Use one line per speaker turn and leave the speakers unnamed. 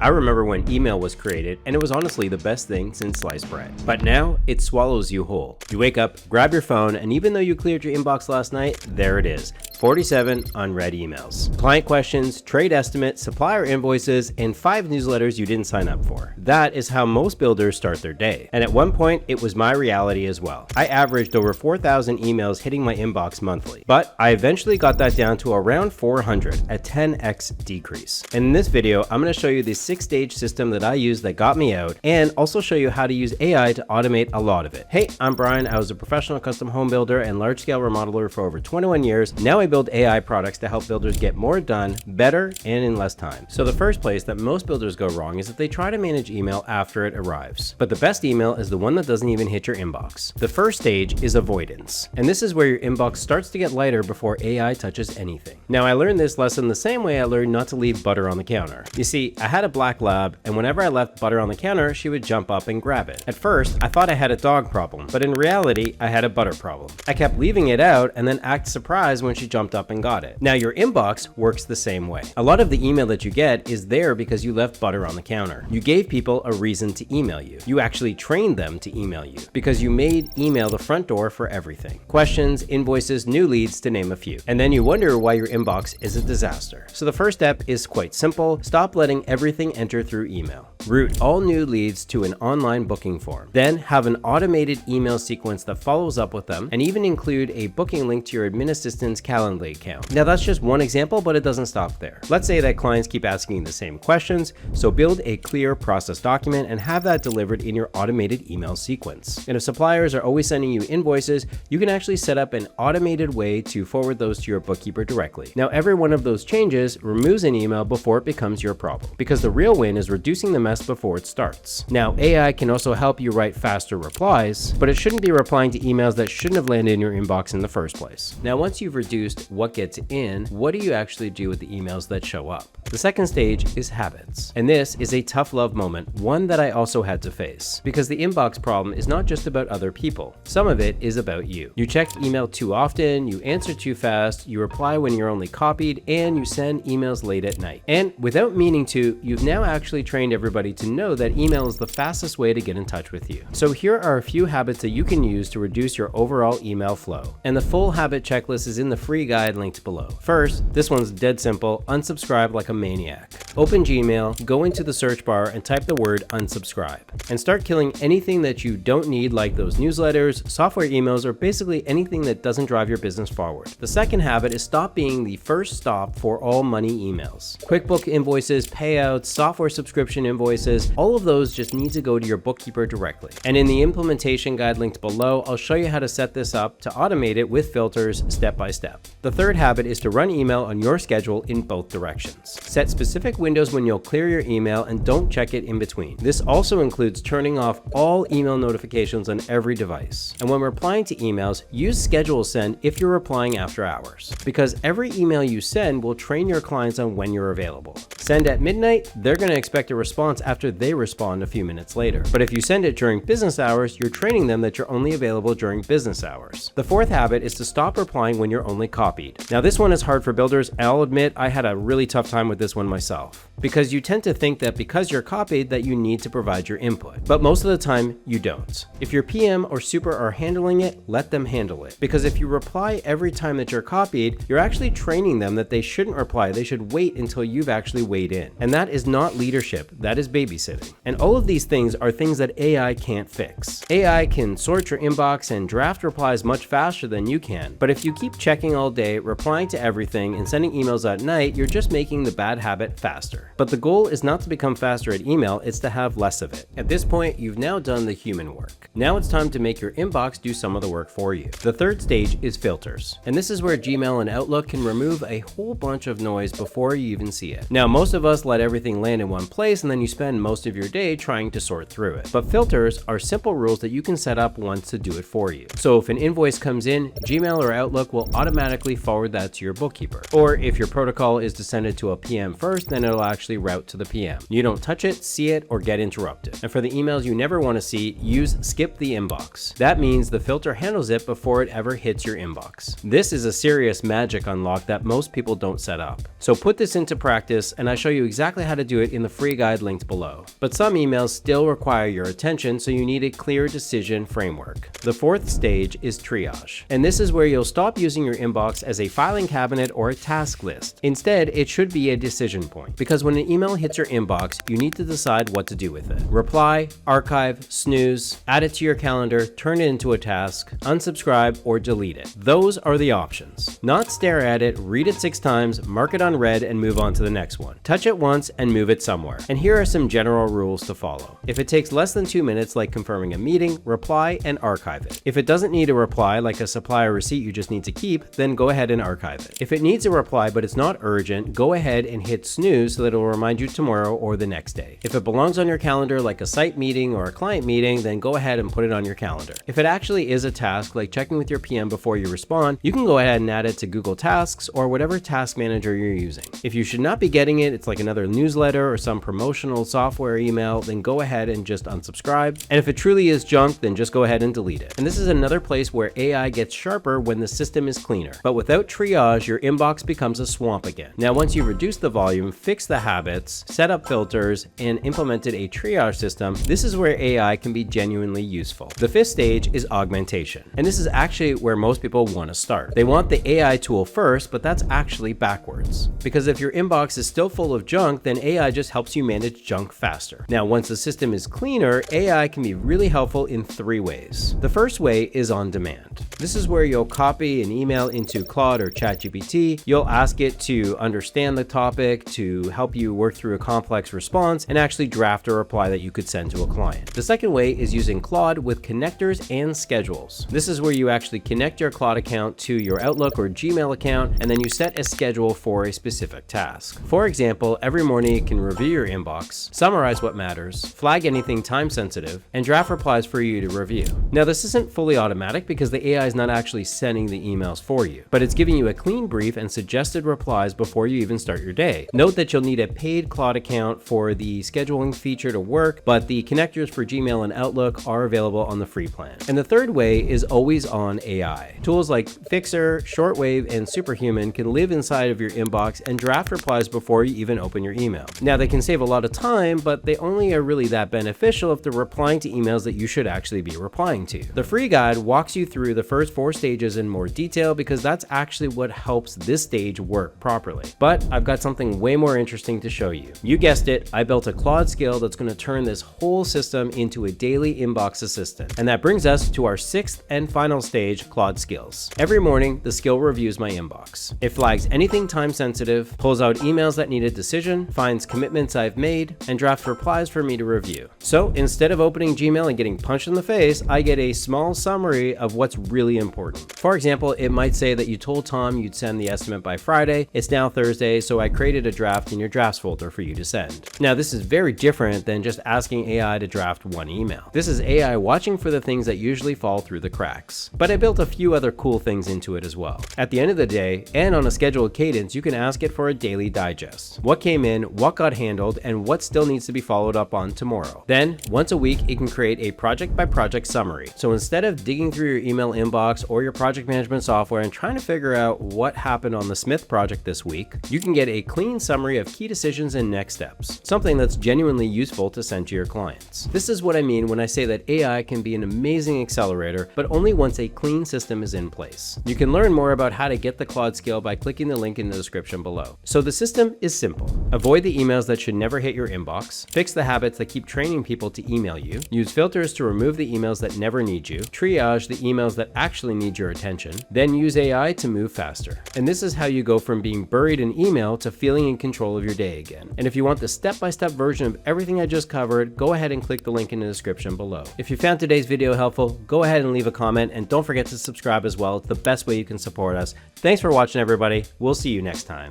I remember when email was created, and it was honestly the best thing since sliced bread. But now, it swallows you whole. You wake up, grab your phone, and even though you cleared your inbox last night, there it is. 47 unread emails. Client questions, trade estimates, supplier invoices, and 5 newsletters you didn't sign up for. That is how most builders start their day. And at one point, it was my reality as well. I averaged over 4,000 emails hitting my inbox monthly. But I eventually got that down to around 400, a 10x decrease. And in this video, I'm going to show you the 6-stage system that I use that got me out, and also show you how to use AI to automate a lot of it. Hey, I'm Brian. I was a professional custom home builder and large-scale remodeler for over 21 years. Now I build AI products to help builders get more done, better, and in less time. So the first place that most builders go wrong is that they try to manage email after it arrives. But the best email is the one that doesn't even hit your inbox. The first stage is avoidance. And this is where your inbox starts to get lighter before AI touches anything. Now, I learned this lesson the same way I learned not to leave butter on the counter. You see, I had a black lab, and whenever I left butter on the counter, she would jump up and grab it. At first, I thought I had a dog problem, but in reality, I had a butter problem. I kept leaving it out and then act surprised when she jumped up and got it. Now, your inbox works the same way. A lot of the email that you get is there because you left butter on the counter. You gave people a reason to email you. You actually trained them to email you because you made email the front door for everything. Questions, invoices, new leads, to name a few. And then you wonder why your inbox is a disaster. So the first step is quite simple. Stop letting everything enter through email. Route all new leads to an online booking form. Then have an automated email sequence that follows up with them, and even include a booking link to your admin assistant's Calendly account. Now, that's just one example, but it doesn't stop there. Let's say that clients keep asking the same questions, so build a clear process document and have that delivered in your automated email sequence. And if suppliers are always sending you invoices, you can actually set up an automated way to forward those to your bookkeeper directly. Now, every one of those changes removes an email before it becomes your problem, because the real win is reducing the mess before it starts. Now, AI can also help you write faster replies, but it shouldn't be replying to emails that shouldn't have landed in your inbox in the first place. Now, once you've reduced what gets in, what do you actually do with the emails that show up? The second stage is habits. And this is a tough love moment, one that I also had to face, because the inbox problem is not just about other people. Some of it is about you. You check email too often, you answer too fast, you reply when you're only copied, and you send emails late at night. And without meaning to, you've now actually trained everybody to know that email is the fastest way to get in touch with you. So here are a few habits that you can use to reduce your overall email flow. And the full habit checklist is in the free guide linked below. First, this one's dead simple: unsubscribe like a maniac. Open Gmail, go into the search bar and type the word unsubscribe, and start killing anything that you don't need, like those newsletters, software emails, or basically anything that doesn't drive your business forward. The second habit is stop being the first stop for all money emails. QuickBooks invoices, payouts, software subscription invoices, all of those just need to go to your bookkeeper directly. And in the implementation guide linked below, I'll show you how to set this up to automate it with filters step by step. The third habit is to run email on your schedule in both directions. Set specific windows when you'll clear your email and don't check it in between. This also includes turning off all email notifications on every device. And when replying to emails, use schedule send if you're replying after hours, because every email you send will train your clients on when you're available. Send at midnight, they're going to expect a response after they respond a few minutes later. But if you send it during business hours, you're training them that you're only available during business hours. The fourth habit is to stop replying when you're only copied. Now, this one is hard for builders. I'll admit I had a really tough time with this one myself, because you tend to think that because you're copied that you need to provide your input, but most of the time you don't. If your PM or super are handling it, let them handle it, because if you reply every time that you're copied, you're actually training them that they shouldn't reply. They should wait until you've actually weighed in. And that is not leadership, that is babysitting. And all of these things are things that AI can't fix. AI can sort your inbox and draft replies much faster than you can, but if you keep checking all day, replying to everything, and sending emails at night, you're just making the bad habit faster. But the goal is not to become faster at email, it's to have less of it. At this point, you've now done the human work. Now it's time to make your inbox do some of the work for you. The third stage is filters. And this is where Gmail and Outlook can remove a whole bunch of noise before you even see it. Now, most of us let everything land in one place and then you spend most of your day trying to sort through it. But filters are simple rules that you can set up once to do it for you. So if an invoice comes in, Gmail or Outlook will automatically forward that to your bookkeeper. Or if your protocol is to send it to a PM first, then it'll actually actually route to the PM. You don't touch it, see it, or get interrupted. And for the emails you never want to see, use skip the inbox. That means the filter handles it before it ever hits your inbox. This is a serious magic unlock that most people don't set up. So put this into practice, and I show you exactly how to do it in the free guide linked below. But some emails still require your attention, so you need a clear decision framework. The fourth stage is triage. And this is where you'll stop using your inbox as a filing cabinet or a task list. Instead, it should be a decision point. Because when an email hits your inbox, you need to decide what to do with it. Reply, archive, snooze, add it to your calendar, turn it into a task, unsubscribe, or delete it. Those are the options. Not stare at it, read it 6 times, mark it on red, and move on to the next one. Touch it once and move it somewhere. And here are some general rules to follow. If it takes less than 2 minutes, like confirming a meeting, reply and archive it. If it doesn't need a reply, like a supplier receipt you just need to keep, then go ahead and archive it. If it needs a reply but it's not urgent, go ahead and hit snooze so that it will remind you tomorrow or the next day. If it belongs on your calendar like a site meeting or a client meeting, then go ahead and put it on your calendar. If it actually is a task, like checking with your PM before you respond, you can go ahead and add it to Google Tasks or whatever task manager you're using. If you should not be getting it, it's like another newsletter or some promotional software email, then go ahead and just unsubscribe. And if it truly is junk, then just go ahead and delete it. And this is another place where AI gets sharper when the system is cleaner. But without triage, your inbox becomes a swamp again. Now, once you reduce the volume, fix the habits, set up filters, and implemented a triage system, this is where AI can be genuinely useful. The fifth stage is augmentation. And this is actually where most people want to start. They want the AI tool first, but that's actually backwards. Because if your inbox is still full of junk, then AI just helps you manage junk faster. Now, once the system is cleaner, AI can be really helpful in 3 ways. The first way is on demand. This is where you'll copy an email into Claude or ChatGPT. You'll ask it to understand the topic, to help you work through a complex response, and actually draft a reply that you could send to a client. The second way is using Claude with connectors and schedules. This is where you actually connect your Claude account to your Outlook or Gmail account, and then you set a schedule for a specific task. For example, every morning it can review your inbox, summarize what matters, flag anything time sensitive, and draft replies for you to review. Now, this isn't fully automatic because the AI is not actually sending the emails for you, but it's giving you a clean brief and suggested replies before you even start your day. Note that you'll need a paid Claude account for the scheduling feature to work, but the connectors for Gmail and Outlook are available on the free plan. And the third way is always on AI. Tools like Fixer, Shortwave, and Superhuman can live inside of your inbox and draft replies before you even open your email. Now, they can save a lot of time, but they only are really that beneficial if they're replying to emails that you should actually be replying to. The free guide walks you through the first 4 stages in more detail because that's actually what helps this stage work properly. But I've got something way more interesting to show you. You guessed it, I built a Claude skill that's going to turn this whole system into a daily inbox assistant. And that brings us to our 6th and final stage, Claude skills. Every morning, the skill reviews my inbox. It flags anything time sensitive, pulls out emails that need a decision, finds commitments I've made, and drafts replies for me to review. So instead of opening Gmail and getting punched in the face, I get a small summary of what's really important. For example, it might say that you told Tom you'd send the estimate by Friday. It's now Thursday, so I created a draft in your drafts folder for you to send. Now, this is very different than just asking AI to draft one email. This is AI watching for the things that usually fall through the cracks. But I built a few other cool things into it as well. At the end of the day, and on a scheduled cadence, you can ask it for a daily digest. What came in, what got handled, and what still needs to be followed up on tomorrow. Then, once a week, it can create a project-by-project summary. So instead of digging through your email inbox or your project management software and trying to figure out what happened on the Smith project this week, you can get a clean summary of key decisions and next steps, something that's genuinely useful to send to your clients. This is what I mean when I say that AI can be an amazing accelerator, but only once a clean system is in place. You can learn more about how to get the Claude skill by clicking the link in the description below. So the system is simple. Avoid the emails that should never hit your inbox, fix the habits that keep training people to email you, use filters to remove the emails that never need you, triage the emails that actually need your attention, then use AI to move faster. And this is how you go from being buried in email to feeling in control of your day again. And if you want the step-by-step version of everything I just covered, go ahead and click the link in the description below. If you found today's video helpful, go ahead and leave a comment, and don't forget to subscribe as well. It's the best way you can support us. Thanks for watching, everybody. We'll see you next time.